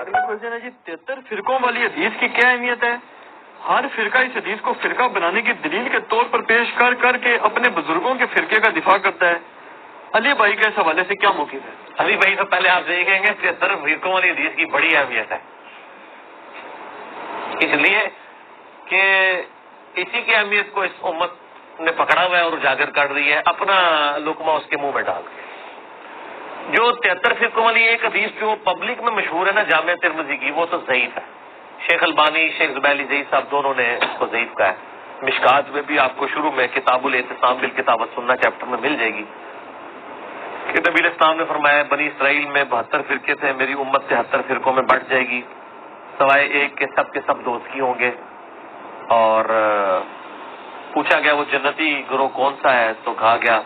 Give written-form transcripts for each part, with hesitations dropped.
اگلا کوشچن ہے جی 73 فرقوں والی حدیث کی کیا اہمیت ہے؟ ہر فرقہ اس حدیث کو فرقہ بنانے کی دلیل کے طور پر پیش کر کر کے اپنے بزرگوں کے فرقے کا دفاع کرتا ہے. علی بھائی کے اس حوالے سے کیا موقف ہے؟ علی بھائی تو پہلے آپ دیکھیں گے 73 فرقوں والی حدیث کی بڑی اہمیت ہے، اس لیے کہ اسی کی اہمیت کو اس امت نے پکڑا ہوا ہے اور اجاگر کر رہی ہے اپنا لقمہ اس کے منہ میں ڈال کے. جو 73 فرقوں والی ایک حدیث جو پبلک میں مشہور ہے نا جامع ترمذی کی، وہ تو ضعیف ہے. شیخ البانی، شیخ زبیلی ضعیف صاحب دونوں نے اس کو ضعیف کہا ہے. مشکات میں بھی آپ کو شروع میں کتاب الاعتصام بالکتاب والسنہ چیپٹر میں مل جائے گی کہ نبی علیہ السلام نے فرمایا بنی اسرائیل میں 72 فرقے تھے، میری امت 73 فرقوں میں بٹ جائے گی، سوائے ایک کے سب دوست کی ہوں گے. اور پوچھا گیا وہ جنتی گروہ کون سا ہے، تو کہا گیا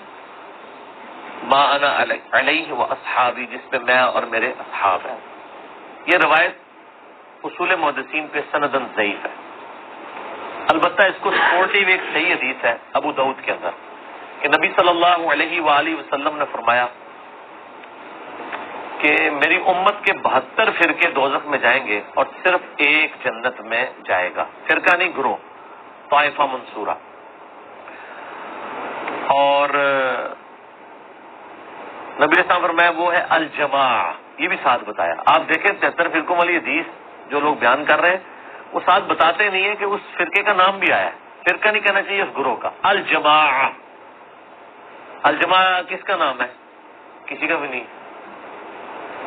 ما انا علیہ و اصحابی، جس پہ میں اور میرے اصحاب ہیں. یہ روایت اصول محدثین پہ سندن ضعیف ہے. البتہ اس کو سپورٹیو ایک صحیح حدیث ہے ابو داؤد کے اندر کہ نبی صلی اللہ علیہ وآلہ وسلم نے فرمایا کہ میری امت کے 72 فرقے دوزخ میں جائیں گے اور صرف ایک جنت میں جائے گا. فرقہ نہیں، گروہ، طائفہ منصورہ. اور نبی علیہ السلام فرمایا وہ ہے الجماع. یہ بھی ساتھ بتایا. آپ دیکھیں 73 فرقوں والی حدیث جو لوگ بیان کر رہے ہیں وہ ساتھ بتاتے نہیں ہیں کہ اس فرقے کا نام بھی آیا ہے. فرقہ نہیں کہنا چاہیے اس گروہ کا، الجماع. الجماع کس کا نام ہے؟ کسی کا بھی نہیں.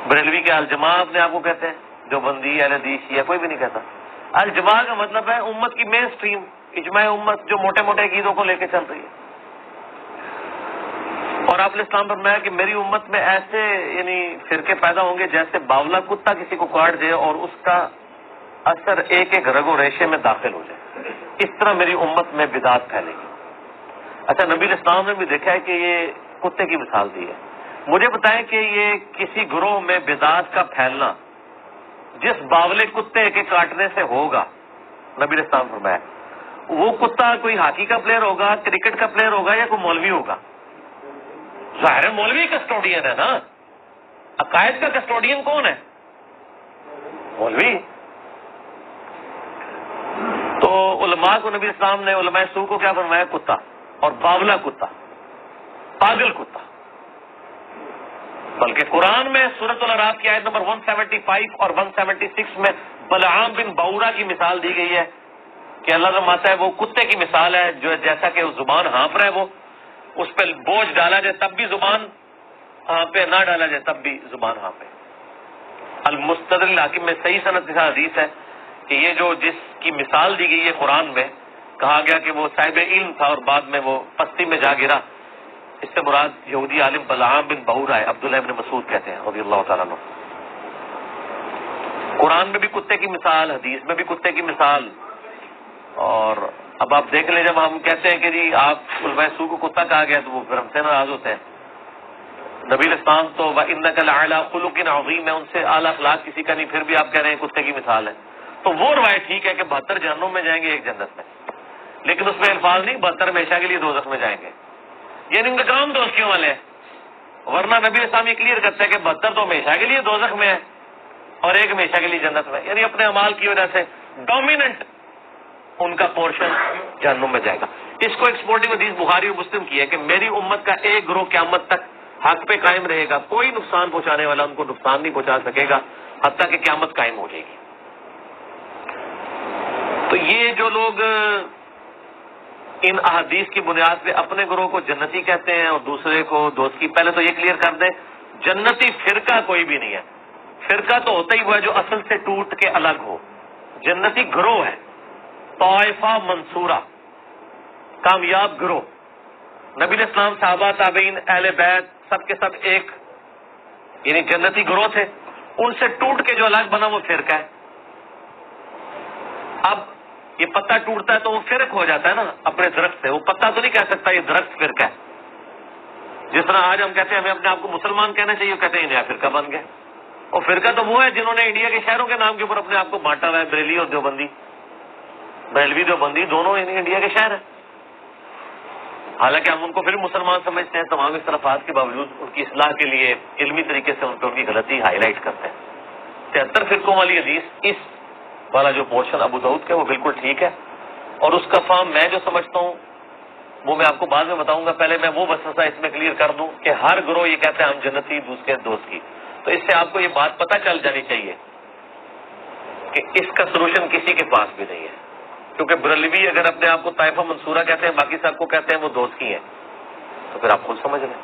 بریلوی کے الجماع اپنے آپ کو کہتے ہیں، جو بندی اہل حدیث یا کوئی بھی نہیں کہتا. الجماع کا مطلب ہے امت کی مین سٹریم، اجماع امت جو موٹے موٹے عقیدوں کو لے کے چل رہی ہے. اور آپ نے اسلام فرمایا کہ میری امت میں ایسے یعنی فرقے پیدا ہوں گے جیسے باولا کتا کسی کو کاٹ دے اور اس کا اثر ایک ایک رگ و ریشے میں داخل ہو جائے. اس طرح میری امت میں بدعت پھیلے گی. اچھا، نبی علیہ السلام نے بھی دیکھا ہے کہ یہ کتے کی مثال دی ہے. مجھے بتائیں کہ یہ کسی گروہ میں بدعت کا پھیلنا جس باولے کتے کے کاٹنے سے ہوگا، نبی علیہ السلام فرمایا وہ کتا کوئی ہاکی کا پلیئر ہوگا، کرکٹ کا پلیئر ہوگا یا کوئی مولوی ہوگا؟ ظاہر مولوی کسٹوڈین ہے نا. عقائد کا کسٹوڈین کون ہے؟ مولوی. تو علماء کو نبی اسلام نے، علماء سو کو کیا فرمایا؟ کتا. اور باولا کتا، پاگل کتا. بلکہ قرآن میں سورۃ الاعراف کی آیت نمبر 175 اور 176 میں بلعام بن باورا کی مثال دی گئی ہے کہ اللہ فرماتا ہے وہ کتے کی مثال ہے جو جیسا کہ زبان ہانپ رہا ہے، وہ اس پہ بوجھ ڈالا جائے تب بھی زبان ہانپے، نہ ڈالا جائے تب بھی زبان ہانپے. المستدرک الحاکم میں صحیح سند کے ساتھ حدیث ہے کہ یہ جو جس کی مثال دی گئی ہے قرآن میں، کہا گیا کہ وہ صاحب علم تھا اور بعد میں وہ پستی میں جا گرا. اس سے مراد یہودی عالم بلعام بن باورا ہے، عبداللہ ابن مسعود کہتے ہیں رضی اللہ تعالیٰ عنہ. قرآن میں بھی کتے کی مثال، حدیث میں بھی کتے کی مثال. اور اب آپ دیکھ لیں جب ہم کہتے ہیں کہ جی آپ علماء سو کو کتا کہا گیا تو وہ پھر ہم سے ناراض ہوتے ہیں. نبی علیہ السلام تو وَإِنَّكَ لَعَلَىٰ خُلُقٍ عَظِيمٍ ہے، ان سے اعلیٰ اخلاق کسی کا نہیں، پھر بھی آپ کہہ رہے ہیں کتے کی مثال ہے. تو وہ روایت ٹھیک ہے کہ 72 جہنم میں جائیں گے، ایک جنت میں، لیکن اس میں الفاظ نہیں 72 ہمیشہ کے لیے دوزخ میں جائیں گے. یعنی ان کا کام دوستیوں والے ہیں. ورنہ نبی علیہ السلام یہ کلیئر کرتے ہیں کہ 72 تو ہمیشہ کے لیے دوزخ میں ہے اور ایک ہمیشہ کے لیے جنت میں. یعنی اپنے اعمال کی وجہ سے ڈومیننٹ ان کا پورشن جہنم میں جائے گا. اس کو ایکسپورٹنگ حدیث بخاری اور مسلم کی ہے کہ میری امت کا ایک گروہ قیامت تک حق پہ قائم رہے گا، کوئی نقصان پہنچانے والا ان کو نقصان نہیں پہنچا سکے گا حتیٰ کہ قیامت قائم ہو جائے گی. تو یہ جو لوگ ان احادیث کی بنیاد پہ اپنے گروہ کو جنتی کہتے ہیں اور دوسرے کو دوست کی، پہلے تو یہ کلیئر کر دیں جنتی فرقہ کوئی بھی نہیں ہے. فرقہ تو ہوتا ہی ہوا ہے جو اصل سے ٹوٹ کے الگ ہو. جنتی گروہ ہے، طائفہ منصورہ، کامیاب گروہ. نبی علیہ السلام، صحابہ، تابعین، اہل بیت سب کے سب ایک یعنی جنتی گروہ تھے. ان سے ٹوٹ کے جو الگ بنا وہ فرقہ ہے. اب یہ پتا ٹوٹتا ہے تو وہ فرق ہو جاتا ہے نا اپنے درخت سے. وہ پتا تو نہیں کہہ سکتا یہ درخت فرقہ ہے. جس طرح آج ہم کہتے ہیں ہمیں اپنے آپ کو مسلمان کہنا چاہیے، وہ کہتے ہیں نیا فرقہ بن گیا. اور فرقہ تو وہ ہے جنہوں نے انڈیا کے شہروں کے نام کے اوپر اپنے آپ کو بانٹا ہوا ہے. بریلی اور دیوبندی، بریلوی دیوبندی دونوں انڈیا کے شہر ہیں. حالانکہ ہم ان کو پھر مسلمان سمجھتے ہیں، تمام اختلافات کے باوجود ان کی اصلاح کے لیے علمی طریقے سے ان پہ ان کی غلطی ہائی لائٹ کرتے ہیں. 73 فرقوں والی حدیث اس والا جو پورشن ابو داؤد کا وہ بالکل ٹھیک ہے، اور اس کا فہم میں جو سمجھتا ہوں وہ میں آپ کو بعد میں بتاؤں گا. پہلے میں وہ وسوسہ اس میں کلیئر کر دوں کہ ہر گروہ یہ کہتے ہیں ہم جنتی دوسرے دوست کی، تو اس سے آپ کو یہ بات پتہ چل جانی چاہیے کہ اس کا سلوشن کسی کے پاس بھی نہیں ہے. کیونکہ بریلوی اگر اپنے آپ کو طائفہ منصورہ کہتے ہیں، باقی سب کو کہتے ہیں وہ دوست کی ہیں، تو پھر آپ خود سمجھ لیں.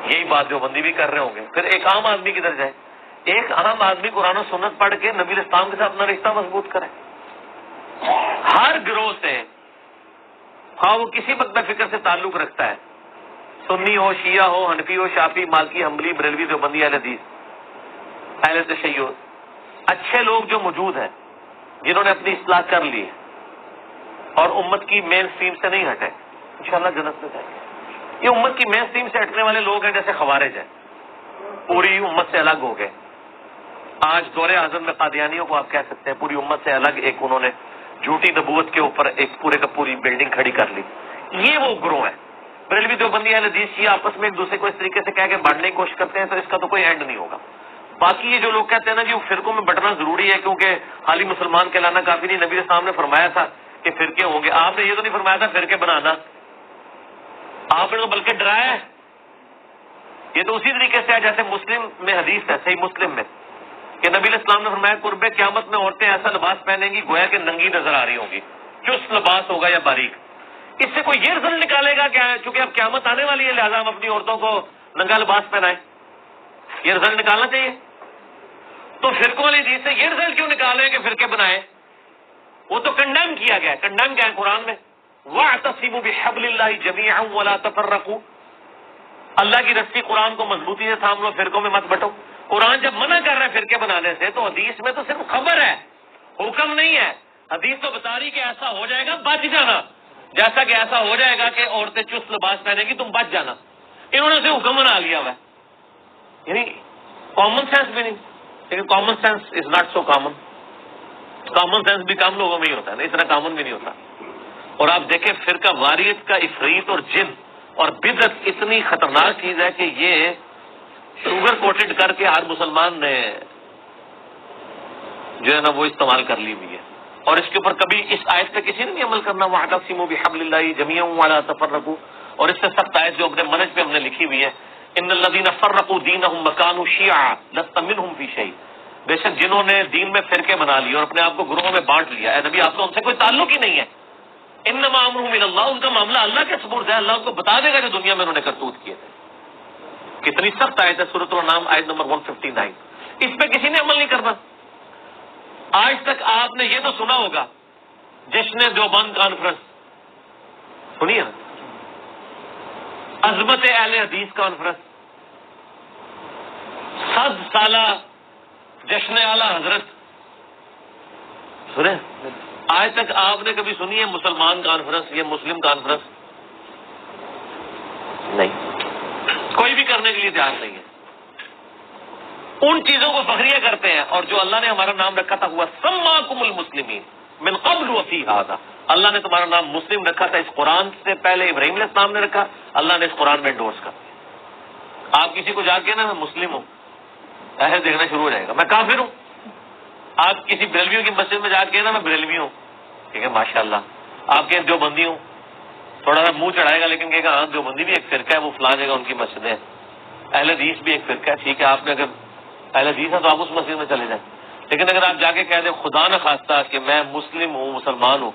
یہی بات جو بندی بھی کر رہے ہوں گے. پھر ایک عام آدمی کدھر جائے؟ ایک عام آدمی قرآن و سنت پڑھ کے نبی اسلام کے ساتھ اپنا رشتہ مضبوط کرے. ہر گروہ سے، ہاں وہ کسی مکتب فکر سے تعلق رکھتا ہے، سنی ہو، شیعہ ہو، حنفی ہو، شافی، مالکی، حنبلی، بریلوی، دیوبندی، اہل حدیث، اہل تشیع، اچھے لوگ جو موجود ہیں جنہوں نے اپنی اصلاح کر لی ہے اور امت کی مین اسٹریم سے نہیں ہٹے، انشاءاللہ جنت میں جائیں گے. یہ امت کی مین اسٹریم سے ہٹنے والے لوگ ہیں جیسے خوارج ہیں، پوری امت سے الگ ہو گئے. آج دور اعظم میں قادیانیوں کو آپ کہہ سکتے ہیں پوری امت سے الگ، ایک انہوں نے جھوٹی نبوت کے اوپر ایک پورے کا پوری بلڈنگ کھڑی کر لی. یہ وہ گروہ ہیں. بریلوی، دیوبندی، اہل حدیث یہ آپس میں ایک دوسرے کو اس طریقے سے کہہ کے بانٹنے کی کوشش کرتے ہیں، تو اس کا تو کوئی اینڈ نہیں ہوگا. باقی یہ جو لوگ کہتے ہیں نا جی وہ فرقوں میں بٹنا ضروری ہے کیونکہ خالی مسلمان کہلانا کافی نہیں، نبی اسلام نے فرمایا تھا کہ فرقے ہوں گے. آپ نے یہ تو نہیں فرمایا تھا فرقے بنانا، آپ نے تو بلکہ ڈرایا ہے. یہ تو اسی طریقے سے ہے جیسے مسلم میں حدیث ہے، صحیح مسلم میں، کہ نبی اسلام نے فرمایا قرب قیامت میں عورتیں ایسا لباس پہنیں گی گویا کہ ننگی نظر آ رہی ہوں گی، چست لباس ہوگا یا باریک. اس سے کوئی یہ رزلٹ نکالے گا کیا؟ چونکہ اب قیامت آنے والی ہے لہٰذا ہم اپنی عورتوں کو ننگا لباس پہنائیں، یہ رزلٹ نکالنا چاہیے. تو فرقوں والی حدیث سے یہ رزلٹ کیوں نکالے کہ فرقے بنائے؟ وہ تو کنڈیم کیا گیا ہے. کنڈیم کیا ہے قرآن میں؟ وَاعْتَصِمُوا بِحَبْلِ اللَّهِ جَمِيعًا وَلَا تَفَرَّقُوا. اللہ کی رسی قرآن کو مضبوطی سے تھام لو، فرقوں میں مت بٹو. قرآن جب منع کر رہا ہے فرقے بنانے سے تو حدیث میں تو صرف خبر ہے، حکم نہیں ہے. حدیث تو بتا رہی کہ ایسا ہو جائے گا بچ جانا، جیسا کہ ایسا ہو جائے گا کہ عورتیں چست لباس پہنیں گی تم بچ جانا. انہوں نے اسے حکم بنا لیا ہوا ہے. یعنی کامن سینس بھی نہیں. لیکن common sense is not so common. Common sense بھی کام لوگوں میں ہی ہوتا ہے نا، اتنا کامن بھی نہیں ہوتا. اور آپ دیکھیں فرقہ واریت کا افریت اور جن اور بدعت اتنی خطرناک چیز ہے کہ یہ شوگر کوٹڈ کر کے ہر مسلمان نے جو ہے نا وہ استعمال کر لی ہوئی ہے. اور اس کے اوپر کبھی اس آیت پہ کسی نے نہیں عمل کرنا، وَاعْتَصِمُوا بِحَبْلِ اللَّهِ جَمِيعًا وَلَا تَفَرَّقُوا. اور اس سے سخت آیت جو اپنے منہج پہ ہم نے لکھی ہوئی ہے، ان الذین فرقوا دینہم وکانوا شیعا لست منہم فی شیء. بے شک جنہوں نے دین میں فرقے بنا لیے اور اپنے آپ کو گروہوں میں بانٹ لیا، اے نبی آپ کا ان سے کوئی تعلق ہی نہیں ہے. انما امرهم الی اللہ، ان کا معاملہ اللہ کے سپرد ہے، اللہ ان کو بتا دے گا جو دنیا میں انہوں نے کرتوت کیے تھے. کتنی سخت آیت ہے سورۃ الانعام آیت نمبر 159. اس پہ کسی نے عمل نہیں کرنا. آج تک آپ نے یہ تو سنا ہوگا جشن دیوبند کانفرنس سنی ہے نا، عظمت اہل حدیث کانفرنس، 100 سالہ جشن اعلی حضرت سنے؟ آج تک آپ نے کبھی سنی ہے مسلمان کانفرنس یا مسلم کانفرنس؟ نہیں، کوئی بھی کرنے کے لیے تیار نہیں ہے. ان چیزوں کو فخریہ کرتے ہیں. اور جو اللہ نے ہمارا نام رکھا تھا ہوا سماکم المسلمین من قبل وفی ھذا، اللہ نے تمہارا نام مسلم رکھا تھا اس قرآن سے پہلے ابراہیم علیہ السلام نے رکھا، اللہ نے اس قرآن میں انڈورس کر دیا. آپ کسی کو جا کے نا میں مسلم ہوں ایسے دیکھنا شروع ہو جائے گا، میں کافر ہوں. آپ کسی بریلویوں کی مسجد میں جا کے نا میں بریلوی ہوں، ٹھیک ہے ماشاء اللہ. آپ کے دیوبندی ہوں، تھوڑا سا منہ چڑھائے گا لیکن کہے گا ہاں دیوبندی بھی ایک فرقہ ہے، وہ فلاں جگہ ان کی مسجد ہے. اہل حدیث بھی ایک فرقہ ہے، ٹھیک ہے آپ نے اگر اہل حدیث ہے تو آپ اس مسجد میں چلے جائیں. لیکن اگر آپ جا کے کہہ دیں خدا نہ خواستہ کہ میں مسلم ہوں، مسلمان ہوں،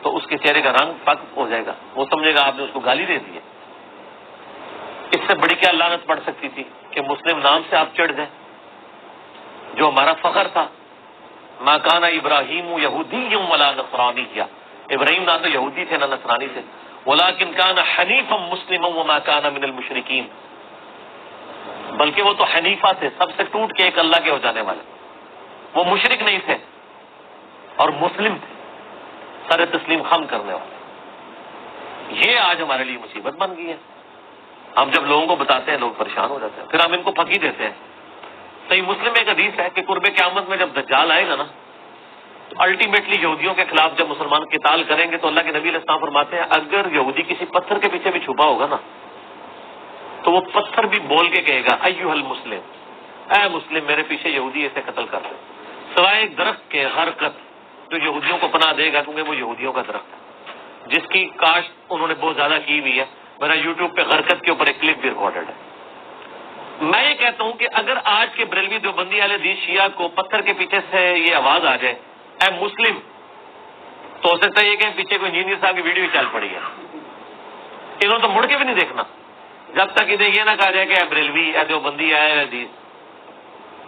تو اس کے چہرے کا رنگ پک ہو جائے گا، وہ سمجھے گا آپ نے اس کو گالی دے دی ہے. اس سے بڑی کیا لعنت پڑ سکتی تھی کہ مسلم نام سے آپ چڑھ جائیں، جو ہمارا فخر تھا. ما کان ابراہیم یہودی ولا نصرانی، کیا ابراہیم نہ تو یہودی تھے نہ نصرانی تھے، ولکن کان حنیفا مسلما وما کان من المشرکین، بلکہ وہ تو حنیفہ تھے، سب سے ٹوٹ کے ایک اللہ کے ہو جانے والے. وہ مشرک نہیں تھے اور مسلم تھے، سر تسلیم خم کرنے والے. یہ آج ہمارے لیے مصیبت بن گئی ہے. ہم جب لوگوں کو بتاتے ہیں لوگ پریشان ہو جاتے ہیں، پھر ہم ان کو پھکی دیتے ہیں. صحیح مسلم میں ایک حدیث ہے کہ قرب قیامت میں جب دجال آئے گا نا تو الٹیمیٹلی یہودیوں کے خلاف جب مسلمان قتال کریں گے تو اللہ کے نبی علیہ السلام فرماتے ہیں اگر یہودی کسی پتھر کے پیچھے بھی چھپا ہوگا نا تو وہ پتھر بھی بول کے کہے گا ایھا المسلم، اے مسلم میرے پیچھے یہودی ہے، اسے قتل کر دو، سوائے ایک درخت کے غرقت جو یہودیوں کو پناہ دے گا، کیونکہ وہ یہودیوں کا درخت ہے جس کی کاشت انہوں نے بہت زیادہ کی ہوئی ہے. میرا یوٹیوب پہ غرقت کے اوپر ایک کلپ بھی ریکارڈڈ ہے. میں یہ کہتا ہوں کہ اگر آج کے بریلوی دیوبندی اہل حدیث شیعہ کو پتھر کے پیچھے سے یہ آواز آ جائے اے مسلم، تو ہو سکتا ہے یہ کہ پیچھے کوئی انجینئر صاحب کی ویڈیو چل پڑی ہے. انہوں نے تو مڑ کے بھی نہیں دیکھنا جب تک انہیں یہ نہ کہا جائے کہ اے بریلوی اے دیوبندی اے اہل حدیث.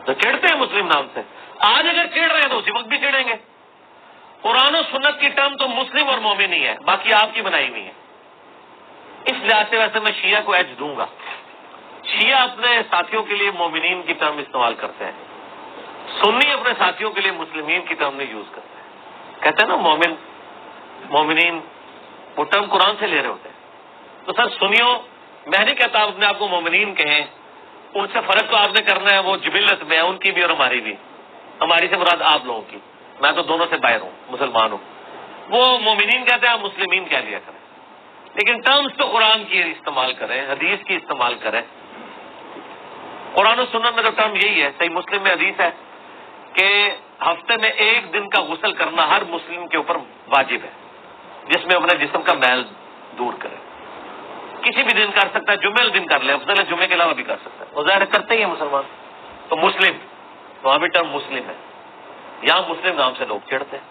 تو چڑھتے ہیں مسلم نام سے. آج اگر چڑھ رہے ہیں تو اسی وقت بھی چڑھیں گے. قرآن و سنت کی ٹرم تو مسلم اور مومن ہی ہے، باقی آپ کی بنائی ہوئی ہے. اس لحاظ سے ویسے میں شیعہ کو ایج دوں گا. شیعہ اپنے ساتھیوں کے لیے مومنین کی ٹرم استعمال کرتے ہیں، سنی اپنے ساتھیوں کے لیے مسلمین کی ٹرم نہیں یوز کرتے ہیں. کہتے ہیں نا مومن مومنین، وہ ٹرم قرآن سے لے رہے ہوتے ہیں. تو سر سنیوں، میں نہیں کہتا آپ اپنے آپ کو مومنین کہیں، ان سے فرق تو آپ نے کرنا ہے، وہ جبلت میں ہے ان کی بھی اور ہماری بھی. ہماری سے مراد آپ لوگوں کی، میں تو دونوں سے باہر ہوں، مسلمان ہوں. وہ مومنین کہتے ہیں، آپ مسلمین کہہ لیا کریں، لیکن ٹرمز تو قرآن کی استعمال کریں، حدیث کی استعمال کریں. قرآن و سنت میں تو ٹرم یہی ہے. صحیح مسلم میں حدیث ہے کہ ہفتے میں ایک دن کا غسل کرنا ہر مسلم کے اوپر واجب ہے، جس میں اپنے جسم کا میل دور کرے. کسی بھی دن کر سکتا ہے، جمعے کے دن کر لے، افضل ہے جمعے کے علاوہ بھی کر سکتا ہے. وہ ظاہر کرتے ہی ہیں مسلمان. تو مسلم، وہاں بھی ٹرم مسلم ہے. یہاں مسلم نام سے لوگ چڑھتے ہیں.